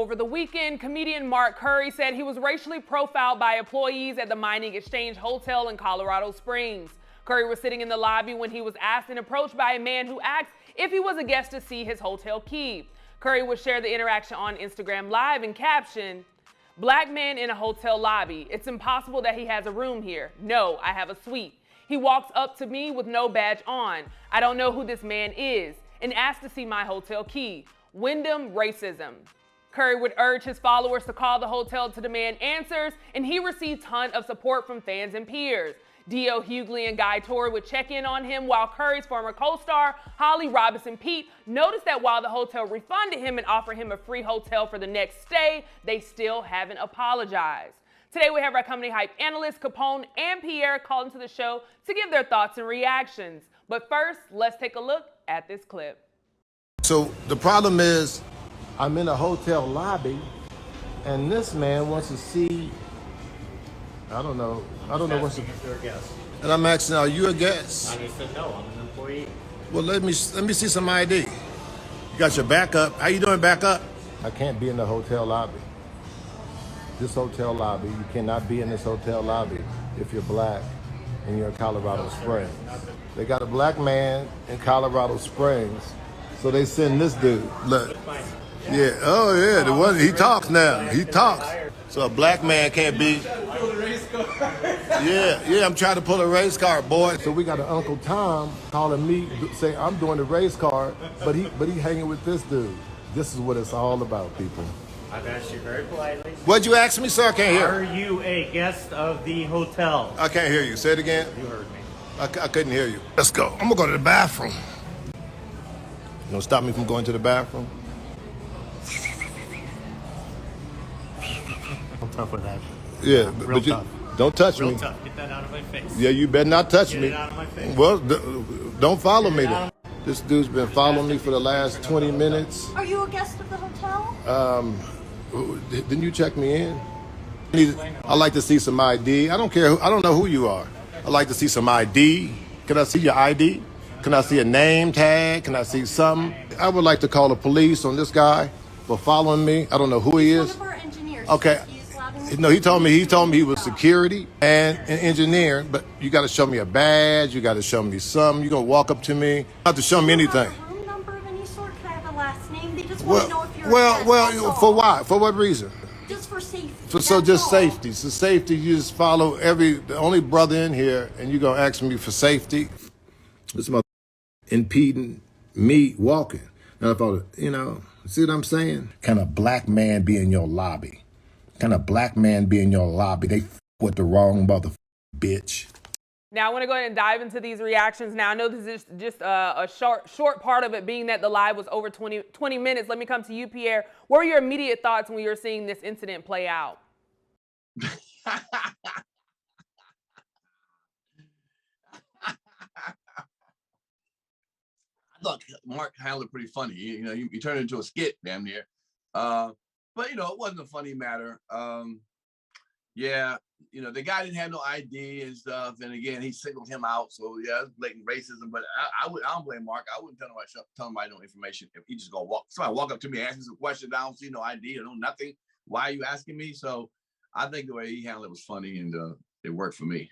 over the weekend, comedian Mark Curry said he was racially profiled by employees at the Mining Exchange Hotel in Colorado Springs. Curry was sitting in the lobby when he was asked and approached by a man who asked if he was a guest to see his hotel key. Curry would share the interaction on Instagram Live and caption, "Black man in a hotel lobby. It's impossible that he has a room here. No, I have a suite. He walks up to me with no badge on. I don't know who this man is, and asked to see my hotel key. Wyndham racism." Curry would urge his followers to call the hotel to demand answers, and he received tons of support from fans and peers. D.L. Hughley and Guy Torry would check in on him, while Curry's former co-star, Holly Robinson Peete, noticed that while the hotel refunded him and offered him a free hotel for the next stay, they still haven't apologized. Today we have our company hype analysts Capone and Pierre called into the show to give their thoughts and reactions. But first, let's take a look at this clip. So the problem is, I'm in a hotel lobby, and this man wants to see, I don't know what's the, if you're a guest. and I'm asking, are you a guest? I just said no, I'm an employee. Well, let me see some ID. You got your backup. How you doing, backup? I can't be in the hotel lobby. This hotel lobby, you cannot be in this hotel lobby if you're black and you're in Colorado Springs. They got a black man in Colorado Springs, so they send this dude. Look. Yeah, oh yeah, the one, he talks now. He talks. So a black man can't be. Yeah, I'm trying to pull a race car, boy. So we got an Uncle Tom calling me, say I'm doing the race car, but he hanging with this dude. This is what it's all about, people. I've asked you very politely. What'd you ask me, sir? I can't hear. Are you a guest of the hotel? I can't hear you. Say it again. You heard me. I couldn't hear you. Let's go. I'm gonna go to the bathroom. You gonna stop me from going to the bathroom? I'm tough with that. Yeah, Real but you tough. don't touch Real me. tough. Get that out of my face. Yeah, you better not touch Get me. it out of my face. Well, don't follow me then. This dude's been following me for the last 20 minutes. Are you a guest of the hotel? Didn't you check me in? I'd like to see some ID. I don't care. I don't know who you are. I'd like to see some ID. Can I see your ID? Can I see a name tag? Can I see something? I would like to call the police on this guy for following me. I don't know who he One is. of our engineers. Okay. He's allowed in No, he told me he was security and an engineer, but you got to show me a badge. You got to show me something. You gonna walk up to me? You don't have to show me Do you have anything. a room number of any sort? Can I have a last name? They just want to know if you're a guest. Well, for why? For what reason? Just for safety. So that's just all. safety. So safety, you just follow the only brother in here, and you gonna ask me for safety? This mother impeding me walking. Now if I, see what I'm saying? Can a black man be in your lobby? Can a black man be in your lobby? They with the wrong mother bitch. Now, I want to go ahead and dive into these reactions. Now, I know this is just a short part of it, being that the live was over 20 minutes. Let me come to you, Pierre. What were your immediate thoughts when you were seeing this incident play out? I thought Mark handled it pretty funny. He turned it into a skit, damn near. But it wasn't a funny matter. Yeah, the guy didn't have no ID and stuff, and again, he singled him out. So yeah, it's blatant racism. But I don't blame Mark. I wouldn't tell him no information if he just gonna somebody walk up to me, ask me some questions. I don't see no ID or no nothing. Why are you asking me? So I think the way he handled it was funny, and it worked for me.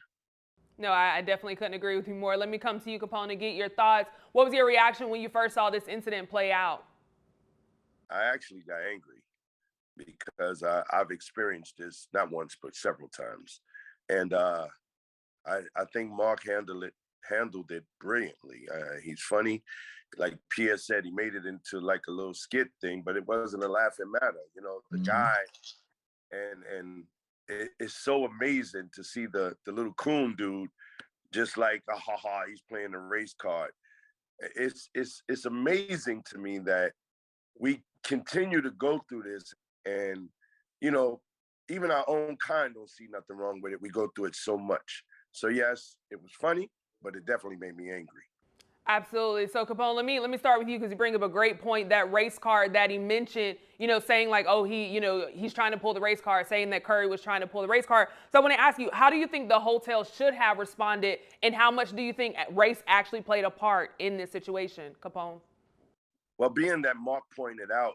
No, I definitely couldn't agree with you more. Let me come to you, Capone, and get your thoughts. What was your reaction when you first saw this incident play out? I actually got angry because I've experienced this not once but several times, and I think Mark handled it brilliantly. He's funny, like Pierre said. He made it into like a little skit thing, but it wasn't a laughing matter. The guy, and it's so amazing to see the little coon dude, just like he's playing the race card. It's amazing to me that we continue to go through this. And, even our own kind don't see nothing wrong with it. We go through it so much. So yes, it was funny, but it definitely made me angry. Absolutely. So Capone, let me start with you, because you bring up a great point. That race card that he mentioned, saying like, oh, he's trying to pull the race card, saying that Curry was trying to pull the race card. So I want to ask you, how do you think the hotel should have responded, and how much do you think race actually played a part in this situation, Capone? Well, being that Mark pointed out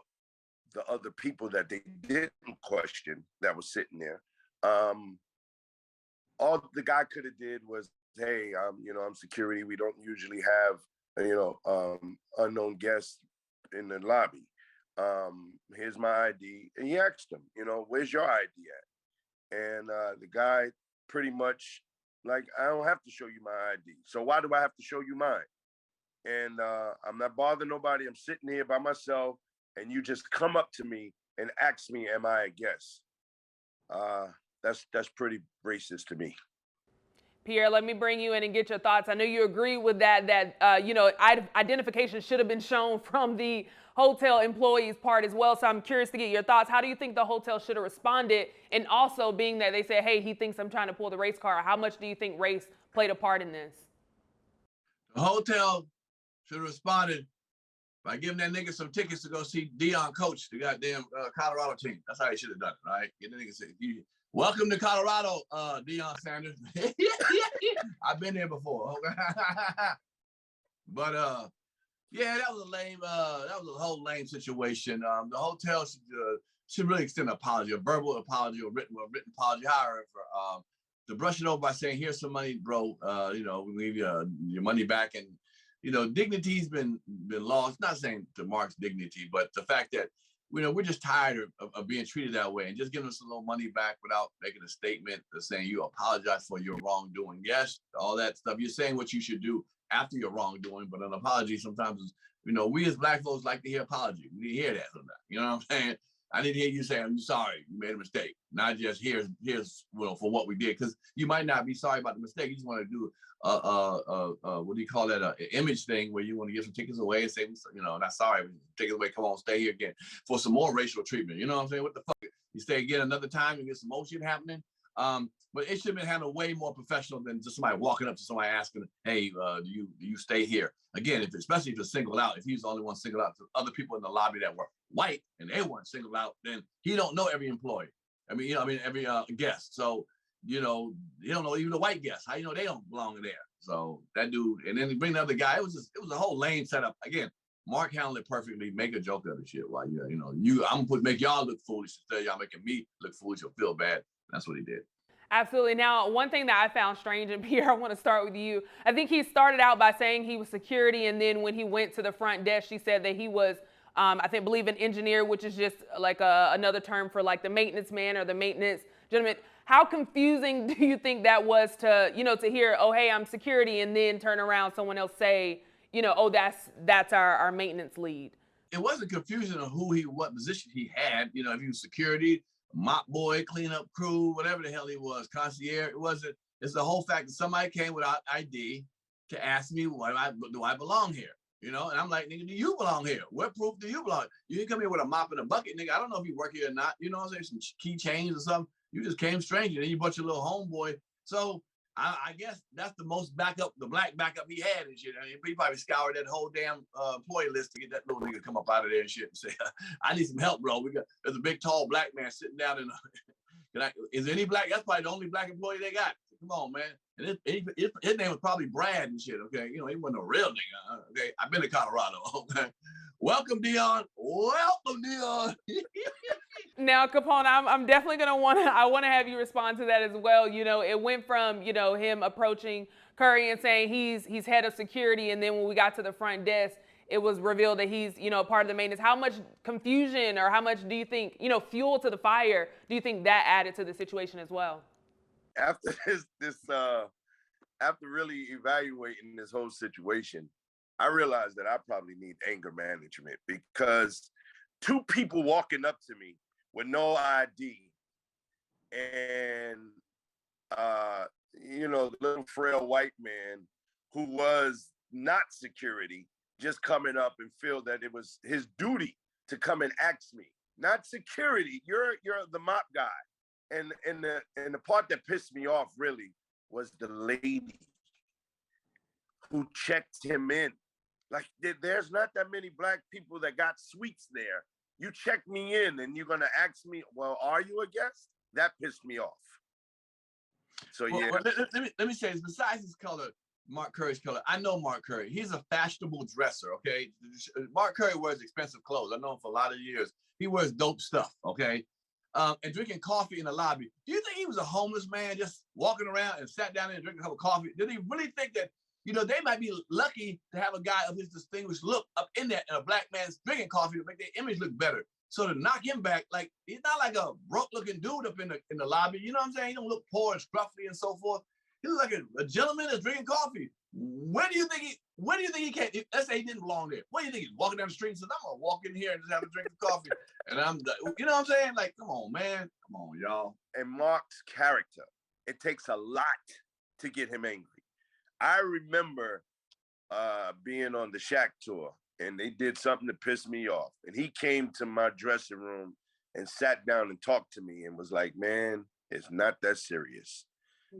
the other people that they didn't question that was sitting there. All the guy could have did was, hey, I'm security. We don't usually have, unknown guests in the lobby. Here's my ID. And he asked him, where's your ID at? And the guy pretty much like, I don't have to show you my ID. So why do I have to show you mine? And I'm not bothering nobody. I'm sitting here by myself, and you just come up to me and ask me, am I a guest? That's pretty racist to me. Pierre, let me bring you in and get your thoughts. I know you agree with that identification should have been shown from the hotel employees' part as well. So I'm curious to get your thoughts. How do you think the hotel should have responded? And also, being that they said, hey, he thinks I'm trying to pull the race card, how much do you think race played a part in this? The hotel should have responded by giving that nigga some tickets to go see Deion coach the goddamn Colorado team. That's how he should have done it, right? Get the nigga say, welcome to Colorado, Deion Sanders. I've been there before. But yeah, that was a lame. That was a whole lame situation. The hotel should really extend an apology, a verbal apology, or written apology, however, to brush it over by saying, "Here's some money, bro. We leave your money back." And dignity's been lost. Not saying to Mark's dignity, but the fact that we're just tired of being treated that way, and just giving us a little money back without making a statement of saying you apologize for your wrongdoing. Yes, all that stuff. You're saying what you should do after your wrongdoing, but an apology sometimes is, we as Black folks like to hear apology. We need to hear that sometimes. You know what I'm saying? I need to hear you say, I'm sorry, you made a mistake. Not just here's for what we did, because you might not be sorry about the mistake. You just want to do what do you call that? An image thing where you want to give some tickets away and say, not sorry, take it away. Come on, stay here again for some more racial treatment. You know what I'm saying? What the fuck? You stay again another time and get some more shit happening. But it should have been handled way more professional than just somebody walking up to somebody asking, hey, do you stay here? Again, especially if you're singled out, if he's the only one singled out to other people in the lobby that were white and they weren't singled out, then he don't know every employee. Every guest. So, you don't know even the white guests. How they don't belong there? So that dude, and then bring the other guy. It was a whole lane setup. Again, Mark handled it perfectly. Make a joke of the shit. While I'm gonna make y'all look foolish instead of y'all making me look foolish or feel bad. That's what he did. Absolutely. Now, one thing that I found strange, and Pierre, I want to start with you. I think he started out by saying he was security, and then when he went to the front desk, she said that he was, believe an engineer, which is just like another term for like the maintenance man or the maintenance gentleman. How confusing do you think that was to hear, oh, hey, I'm security, and then turn around, someone else say, oh, that's our maintenance lead? It wasn't confusion of what position he had. If he was security, mop boy, cleanup crew, whatever the hell he was, concierge. It's the whole fact that somebody came without ID to ask me, do I belong here? And I'm like, nigga, do you belong here? What proof do you belong? You didn't come here with a mop and a bucket, nigga. I don't know if you work here or not. You know what I'm saying? Some key chains or something. You just came strange, and then you brought your little homeboy. So I guess that's the most the black backup he had and shit. He probably scoured that whole damn employee list to get that little nigga to come up out of there and shit and say, I need some help, bro. There's a big, tall black man sitting down in is there any black? That's probably the only black employee they got. Come on, man. And his name was probably Brad and shit, okay? He wasn't a real nigga, okay? I've been to Colorado, okay? Welcome, Deion. Welcome, Deion. Now, Capone, I'm definitely I want to have you respond to that as well. It went from, him approaching Curry and saying he's head of security, and then when we got to the front desk, it was revealed that he's, part of the maintenance. How much confusion, or how much do you think, fuel to the fire, do you think that added to the situation as well? After after really evaluating this whole situation, I realized that I probably need anger management, because two people walking up to me with no ID and, the little frail white man who was not security just coming up and feel that it was his duty to come and ask me, not security. You're the mop guy. And the part that pissed me off really was the lady who checked him in. Like, there's not that many black people that got suites there. You check me in and you're gonna ask me, well, are you a guest? That pissed me off. So yeah. Well, let me say this. Besides his color, Mark Curry's color. I know Mark Curry. He's a fashionable dresser, okay? Mark Curry wears expensive clothes. I know him for a lot of years. He wears dope stuff, okay? And drinking coffee in the lobby. Do you think he was a homeless man just walking around and sat down there and drinking a cup of coffee? Did he really think that, you know, they might be lucky to have a guy of his distinguished look up in there and a black man's drinking coffee to make their image look better? So to knock him back, like, he's not like a broke-looking dude up in the lobby. You know what I'm saying? He don't look poor and scruffy and so forth. He looks like a gentleman that's drinking coffee. Where do you think he can't? Let's say he didn't belong there. What do you think? He's walking down the street and says, I'm gonna walk in here and just have a drink of coffee. And you know what I'm saying? Like, come on, man. Come on, y'all. And Mark's character, it takes a lot to get him angry. I remember being on the Shaq tour, and they did something to piss me off. And he came to my dressing room and sat down and talked to me and was like, man, it's not that serious.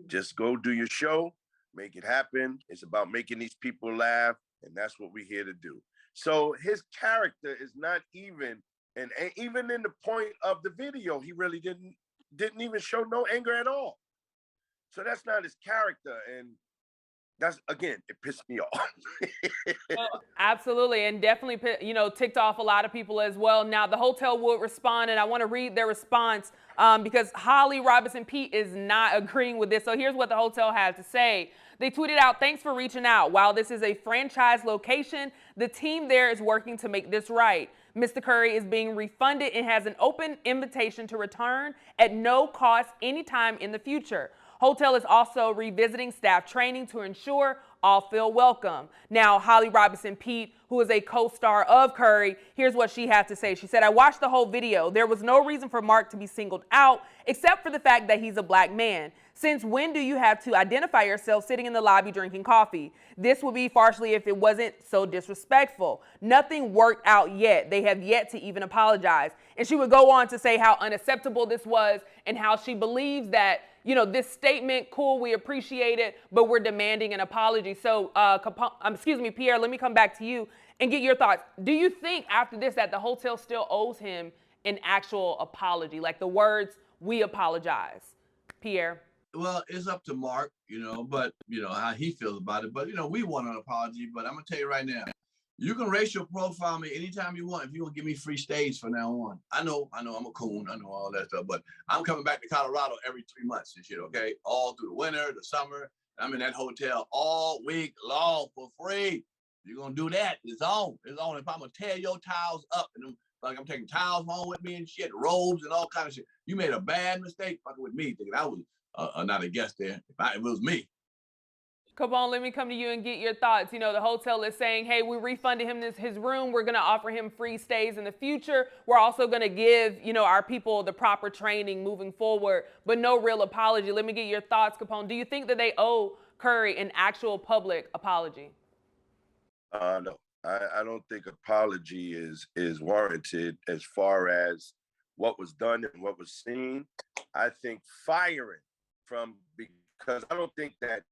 Just go do your show, make it happen. It's about making these people laugh, and that's what we're here to do. So his character is not even, and even in the point of the video, he really didn't even show no anger at all. So that's not his character, and that's, again, it pissed me off. Well, absolutely, and definitely, you know, ticked off a lot of people as well. Now, the hotel would respond, and I want to read their response because Holly Robinson Pete is not agreeing with this. So here's what the hotel has to say. They tweeted out, thanks for reaching out. While this is a franchise location, the team there is working to make this right. Mr. Curry is being refunded and has an open invitation to return at no cost anytime in the future. Hotel is also revisiting staff training to ensure all feel welcome. Now, Holly Robinson Pete, who is a co-star of Curry, here's what she had to say. She said, I watched the whole video. There was no reason for Mark to be singled out except for the fact that he's a black man. Since when do you have to identify yourself sitting in the lobby drinking coffee? This would be partially if it wasn't so disrespectful. Nothing worked out yet. They have yet to even apologize. And she would go on to say how unacceptable this was and how she believes that, you know, this statement, cool, we appreciate it, but we're demanding an apology. So, Pierre, let me come back to you and get your thoughts. Do you think after this that the hotel still owes him an actual apology, like the words, we apologize? Pierre? Well, it's up to Mark, you know, but, you know, how he feels about it. But, you know, we want an apology, but I'm going to tell you right now, you can racial profile me anytime you want if you want to give me free stage from now on. I know I'm a coon. I know all that stuff, but I'm coming back to Colorado every 3 months and shit, okay? All through the winter, the summer. I'm in that hotel all week long for free. You're going to do that. It's on. It's on. If I'm going to tear your towels up, and like I'm taking towels home with me and shit, robes and all kind of shit. You made a bad mistake fucking with me, thinking I was not a guest there. If it was me. Come on, let me come to you and get your thoughts. You know, the hotel is saying, hey, we refunded him his room. We're going to offer him free stays in the future. We're also going to give, you know, our people the proper training moving forward, but no real apology. Let me get your thoughts, Capone. Do you think that they owe Curry an actual public apology? No, I don't think apology is warranted as far as what was done and what was seen. I think firing because I don't think that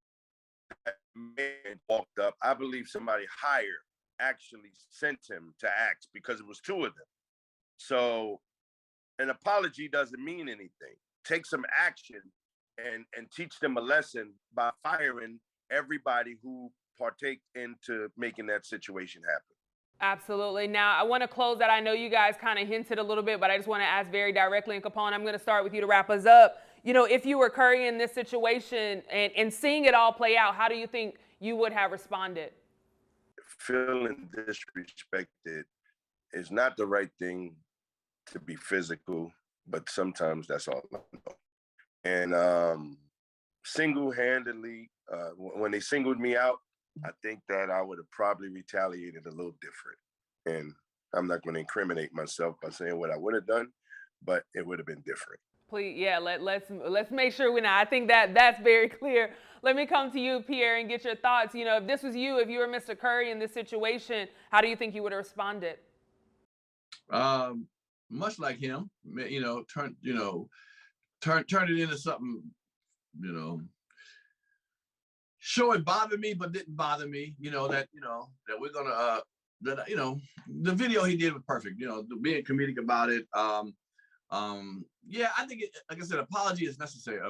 man walked up. I believe somebody higher actually sent him to act because it was two of them. So an apology doesn't mean anything. Take some action and teach them a lesson by firing everybody who partake into making that situation happen. Absolutely. Now, I want to close that. I know you guys kind of hinted a little bit, but I just want to ask very directly. And Capone, I'm going to start with you to wrap us up. You know, if you were Curry in this situation and seeing it all play out, how do you think you would have responded? Feeling disrespected is not the right thing to be physical, but sometimes that's all I know. And single-handedly, when they singled me out, I think that I would have probably retaliated a little different. And I'm not going to incriminate myself by saying what I would have done, but it would have been different. Please, yeah, let's make sure we know. I think that's very clear. Let me come to you, Pierre, and get your thoughts. You know, if this was you, if you were Mr. Curry in this situation, how do you think you would have responded? Much like him, you know, turn it into something, you know. Sure, it bothered me, but didn't bother me. You know that we're gonna the video he did was perfect. You know, being comedic about it. Yeah, I think, like I said, apology is necessary.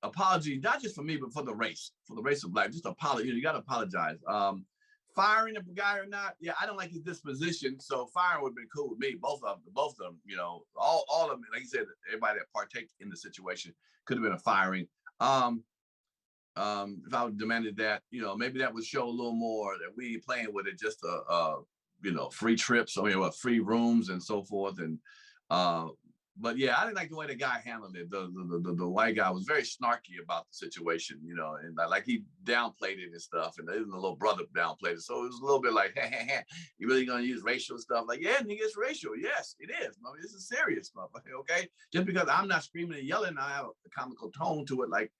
Apology, not just for me, but for the race of black. Just apology. You got to apologize. Firing a guy or not, yeah, I don't like his disposition. So firing would have been cool with me. Both of them, all of them. Like you said, everybody that partaked in the situation could have been a firing. If I would demanded that, maybe that would show a little more that we ain't playing with it, just free trips, free rooms and so forth. And but yeah, I didn't like the way the guy handled it. The white guy was very snarky about the situation, and like he downplayed it and stuff, and even the little brother downplayed it. So it was a little bit like, hey, you really gonna use racial stuff? Like, yeah, nigga, it's racial. Yes, it is. I mean, this is serious stuff. Okay, just because I'm not screaming and yelling, I have a comical tone to it, like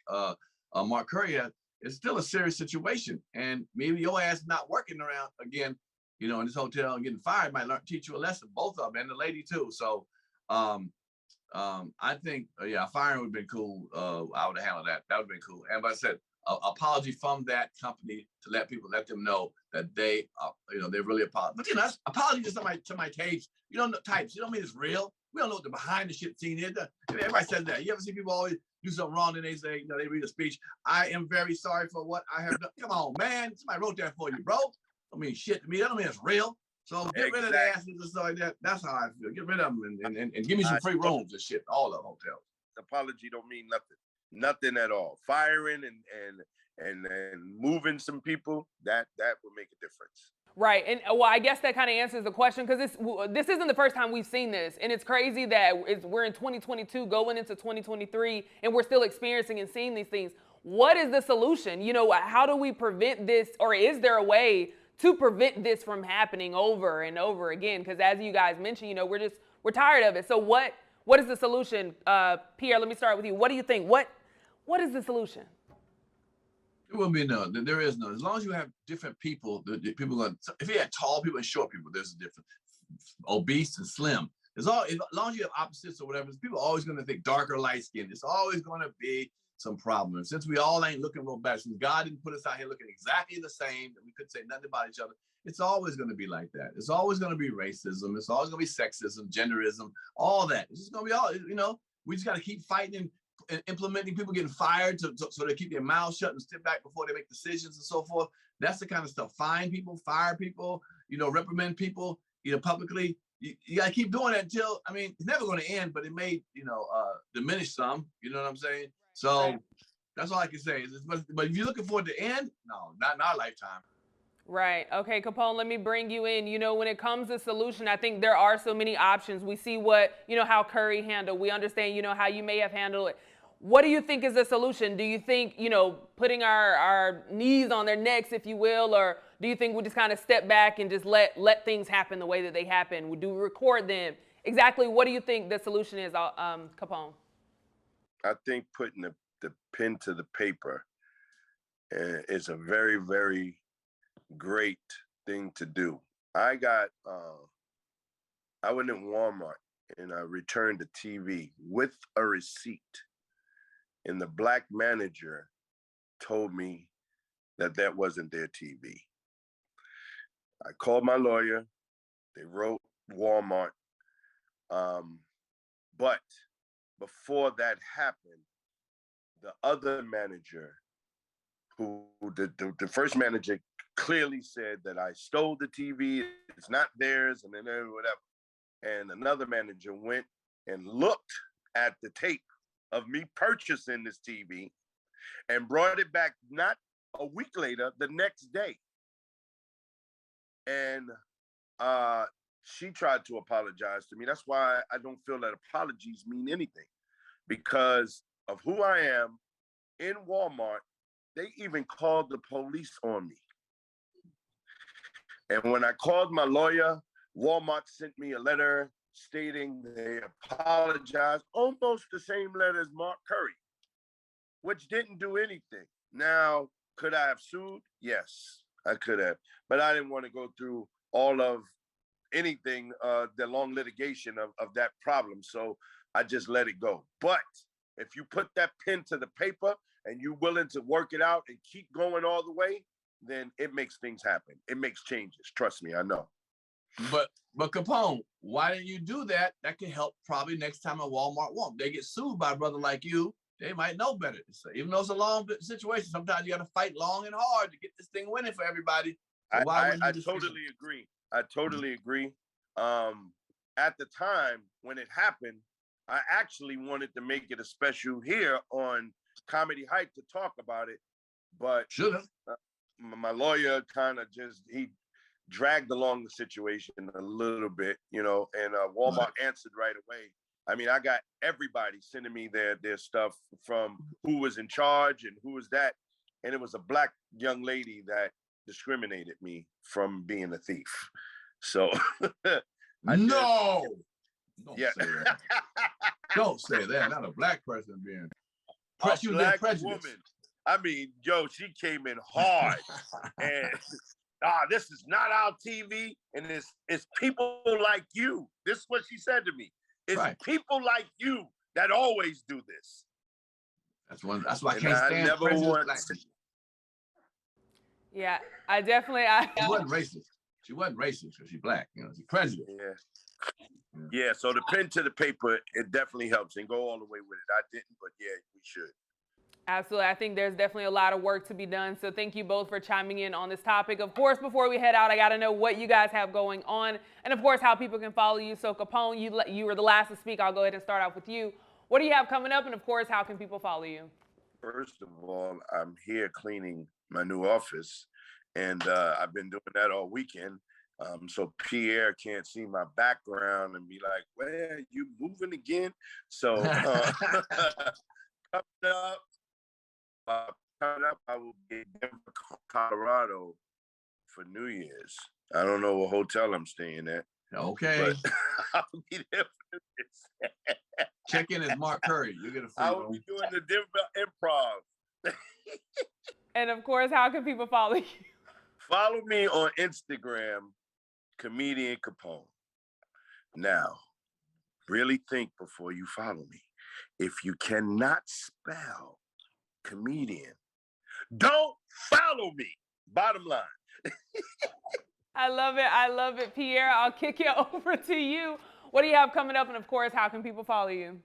Mark Curry had. It's still a serious situation, and maybe your ass not working around again, in this hotel and getting fired might teach you a lesson. Both of them, and the lady too. So. I think, firing would have been cool. I would have handled that. That would have been cool. And but I said, apology from that company to let them know that they, they really apologize. But apology to my tapes. You don't know types. You don't mean it's real. We don't know what the behind the shit scene is. Everybody says that. You ever see people always do something wrong and they say, they read a speech. I am very sorry for what I have done. Come on, man. Somebody wrote that for you, bro. I mean, shit to me. That don't mean it's real. So get rid of the asses and stuff like that. That's how I feel. Get rid of them and give me some free rooms and shit. All the hotels. Apology don't mean nothing at all. Firing and moving some people, that will make a difference. Right, and well, I guess that kind of answers the question, because this isn't the first time we've seen this, and it's crazy that we're in 2022 going into 2023, and we're still experiencing and seeing these things. What is the solution? How do we prevent this, or is there a way to prevent this from happening over and over again? Because as you guys mentioned, we're tired of it. So what is the solution? Pierre, let me start with you. What do you think? What is the solution? There will be none. There is none. As long as you have different people, if you have tall people and short people, there's a difference. Obese and slim. As long as you have opposites or whatever, people are always going to think darker, light skinned. It's always going to be some problem. And since we all ain't looking real bad, since God didn't put us out here looking exactly the same, that we could say nothing about each other, it's always going to be like that. It's always going to be racism. It's always going to be sexism, genderism, all that. It's just going to be all, we just got to keep fighting and implementing people getting fired so they keep their mouths shut and step back before they make decisions and so forth. That's the kind of stuff. Fine people, fire people, reprimand people, publicly. You got to keep doing that until, it's never going to end, but it may, diminish some, you know what I'm saying? So that's all I can say. But if you're looking for it to end, no, not in our lifetime. Right. Okay, Capone, let me bring you in. When it comes to solution, I think there are so many options. We see how Curry handled. We understand, how you may have handled it. What do you think is the solution? Do you think, putting our knees on their necks, if you will, or do you think we just kind of step back and just let things happen the way that they happen? Do we record them? Exactly what do you think the solution is, Capone? I think putting the pen to the paper is a very, very great thing to do. I went in Walmart and I returned the TV with a receipt. And the black manager told me that wasn't their TV. I called my lawyer. They wrote Walmart. But before that happened, the other manager, the first manager clearly said that I stole the TV, it's not theirs, and then whatever. And another manager went and looked at the tape of me purchasing this TV and brought it back not a week later, the next day. And she tried to apologize to me. That's why I don't feel that apologies mean anything, because of who I am in Walmart. They even called the police on me. And when I called my lawyer, Walmart sent me a letter stating they apologized, almost the same letter as Mark Curry, which didn't do anything. Now, could I have sued? Yes, I could have. But I didn't want to go through all of anything, the long litigation of that problem. So I just let it go. But if you put that pen to the paper and you're willing to work it out and keep going all the way, then it makes things happen. It makes changes. Trust me, I know. But Capone, why didn't you do that? That could help probably next time at Walmart won't. They get sued by a brother like you. They might know better. So even though it's a long situation, sometimes you got to fight long and hard to get this thing winning for everybody. So I totally agree. I totally agree. At the time when it happened, I actually wanted to make it a special here on Comedy Hype to talk about it, but should have. My lawyer kind of he dragged along the situation a little bit, you know, and Walmart answered right away. I mean, I got everybody sending me their stuff from who was in charge and who was that, and it was a black young lady that discriminated me from being a thief. So Don't yeah. say that. Don't say that. Not a black person being a black woman. I mean, yo, she came in hard, and this is not our TV, and it's people like you. This is what she said to me. It's people like you that always do this. That's why I can't stand prejudice. Yeah, I definitely. She wasn't racist. She wasn't racist because she's black. You know, she's prejudiced. Yeah. So the pen to the paper, it definitely helps, and go all the way with it. I didn't, but yeah, we should. Absolutely. I think there's definitely a lot of work to be done. So thank you both for chiming in on this topic. Of course, before we head out, I got to know what you guys have going on and, of course, how people can follow you. So, Capone, you were the last to speak. I'll go ahead and start off with you. What do you have coming up? And, of course, how can people follow you? First of all, I'm here cleaning my new office, and I've been doing that all weekend. So Pierre can't see my background and be like, well, you moving again? So coming up, I will be in Denver, Colorado for New Year's. I don't know what hotel I'm staying at. Okay. I'll be there for New Year's. Check in as Mark Curry. You get a free I will be doing the Denver Improv. And of course, how can people follow you? Follow me on Instagram, Comedian Capone. Now, really think before you follow me. If you cannot spell comedian, don't follow me. Bottom line. I love it. I love it, Pierre. I'll kick it over to you. What do you have coming up? And of course, how can people follow you?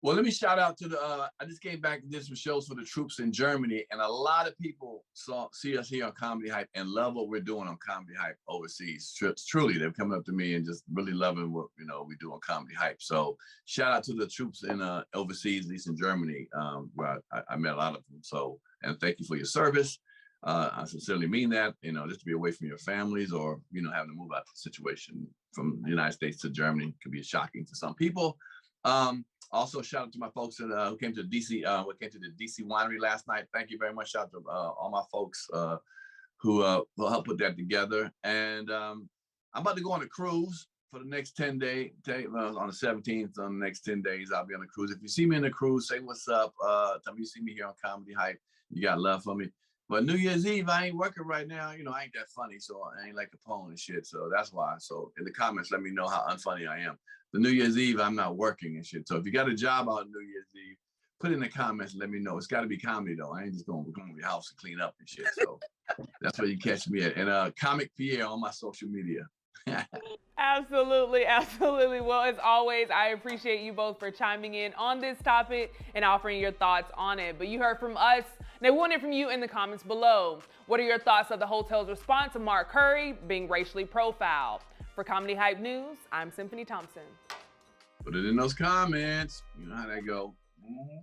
Well, let me shout out to I just came back and did some shows for the troops in Germany, and a lot of people see us here on Comedy Hype and love what we're doing on Comedy Hype overseas. Truly, they're coming up to me and just really loving what we do on Comedy Hype. So shout out to the troops in overseas, at least in Germany, where I met a lot of them. So, and thank you for your service. I sincerely mean that, just to be away from your families or, having to move out the situation from the United States to Germany can be shocking to some people. Also, shout out to my folks who came to DC, came to the DC winery last night. Thank you very much. Shout out to all my folks who will help put that together. And I'm about to go on a cruise for the next 10 days. On the 17th, on the next 10 days, I'll be on a cruise. If you see me in the cruise, say what's up. Tell me you see me here on Comedy Hype. You got love for me. But New Year's Eve, I ain't working right now. I ain't that funny, so I ain't like Capone and shit. So that's why. So in the comments, let me know how unfunny I am. The New Year's Eve, I'm not working and shit. So if you got a job out New Year's Eve, put it in the comments and let me know. It's got to be comedy, though. I ain't just going to come to your house and clean up and shit. So that's where you catch me at. And Comic Pierre on my social media. Absolutely, absolutely. Well, as always, I appreciate you both for chiming in on this topic and offering your thoughts on it. But you heard from us. Now, we want to hear from you in the comments below. What are your thoughts of the hotel's response to Mark Curry being racially profiled? For Comedy Hype News, I'm Symphony Thompson. Put it in those comments. You know how that go. Mm-hmm.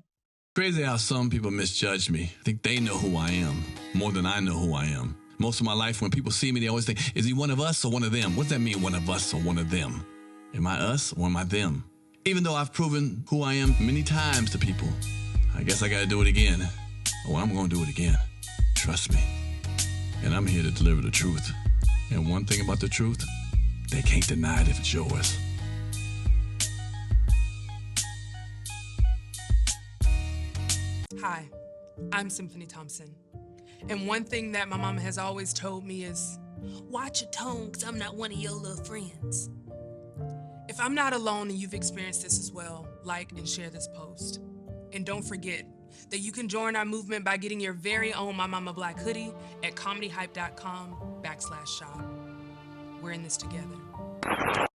Crazy how some people misjudge me. I think they know who I am more than I know who I am. Most of my life, when people see me, they always think, is he one of us or one of them? What does that mean, one of us or one of them? Am I us or am I them? Even though I've proven who I am many times to people, I guess I got to do it again. Oh, I'm going to do it again. Trust me. And I'm here to deliver the truth. And one thing about the truth, they can't deny it if it's yours. Hi, I'm Symphony Thompson. And one thing that my mama has always told me is, watch your tone, because I'm not one of your little friends. If I'm not alone and you've experienced this as well, like and share this post. And don't forget that you can join our movement by getting your very own My Mama Black hoodie at comedyhype.com/shop. We're in this together.